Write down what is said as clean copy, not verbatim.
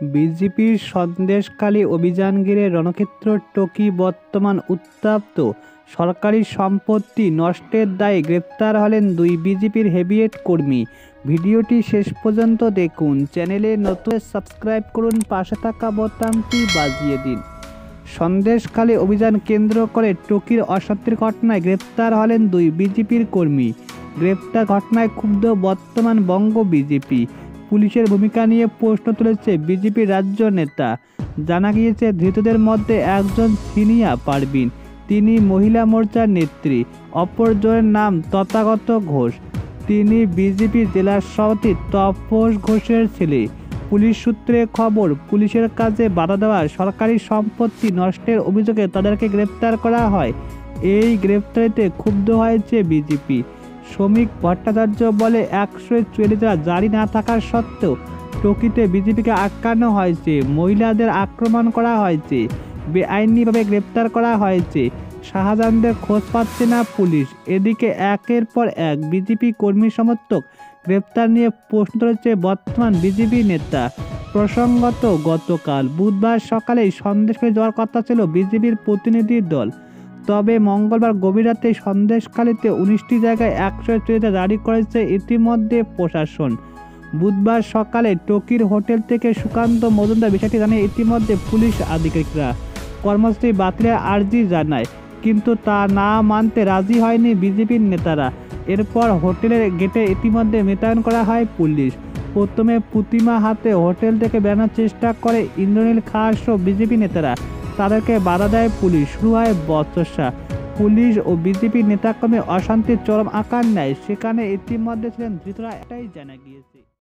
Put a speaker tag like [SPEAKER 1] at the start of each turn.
[SPEAKER 1] বিজেপির সন্দেশখালী অভিযান ঘিরে রণক্ষেত্র টকি বর্তমান উত্তপ্ত। সরকারি সম্পত্তি নষ্টের দায়ে গ্রেপ্তার হলেন দুই বিজেপির হেভিওয়েট কর্মী। ভিডিওটি শেষ পর্যন্ত দেখুন। চ্যানেলে নতুন সাবস্ক্রাইব করুন, পাশে থাকা বোতামটি বাজিয়ে দিন। সন্দেশখালী অভিযান কেন্দ্র করে টকির অশান্তির ঘটনায় গ্রেপ্তার হলেন দুই বিজেপির কর্মী। গ্রেপ্তার ঘটনায় ক্ষুব্ধ বর্তমান বঙ্গ বিজেপি। পুলিশের ভূমিকা নিয়ে প্রশ্ন তুলেছে বিজেপির রাজ্য নেতা। জানা গিয়েছে, ধৃতদের মধ্যে একজন সিনিয়া পারভিন, তিনি মহিলা মোর্চার নেত্রী। অপরজনের নাম তথাগত ঘোষ, তিনি বিজেপি জেলা সভাপতি তপস ঘোষের ছেলে। পুলিশ সূত্রে খবর, পুলিশের কাজে বাধা দেওয়া, সরকারি সম্পত্তি নষ্টের অভিযোগে তাদেরকে গ্রেপ্তার করা হয়। এই গ্রেপ্তারিতে ক্ষুব্ধ হয়েছে বিজেপি। শ্রমিক ভট্টাচার্য বলে, 144 জারি না থাকার সত্ত্বেও টকিতে বিজেপিকে আটকানো হয়েছে, মহিলাদের আক্রমণ করা হয়েছে, বেআইনিভাবে গ্রেপ্তার করা হয়েছে। শাহজাহানদের খোঁজ পাচ্ছে না পুলিশ। এদিকে একের পর এক বিজেপি কর্মী সমর্থক গ্রেপ্তার নিয়ে প্রশ্ন তুলেছে বর্তমান বিজেপি নেতা। প্রসঙ্গত, গতকাল বুধবার সকালেই সন্দেশখালী যাওয়ার কথা ছিল বিজেপির প্রতিনিধি দল। তবে মঙ্গলবার গভীর রাতে সন্দেশখালীতে 19টি জায়গায় 144 জারি করেছে ইতিমধ্যে প্রশাসন। বুধবার সকালে টকির হোটেল থেকে সুকান্ত মজুমদার বিষয়টি জানিয়ে ইতিমধ্যে পুলিশ আধিকারিকরা কর্মসূচি বাতিলের আর্জি জানায়, কিন্তু তা না মানতে রাজি হয়নি বিজেপির নেতারা। এরপর হোটেলের গেটে ইতিমধ্যে মোতায়েন করা হয় পুলিশ। প্রথমে প্রতিমা হাতে হোটেল থেকে বেরোনোর চেষ্টা করে ইন্দ্রনীল খাঁ সহ বিজেপি নেতারা, তাদেরকে বাধা দেয় পুলিশ। শুরু হয় বচসা। পুলিশ ও বিজেপি নেতাকর্মী অশান্তির চরম আকার নেয়। সেখানে ইতিমধ্যে ছিলেন ধৃতরা, এটাই জানা গিয়েছে।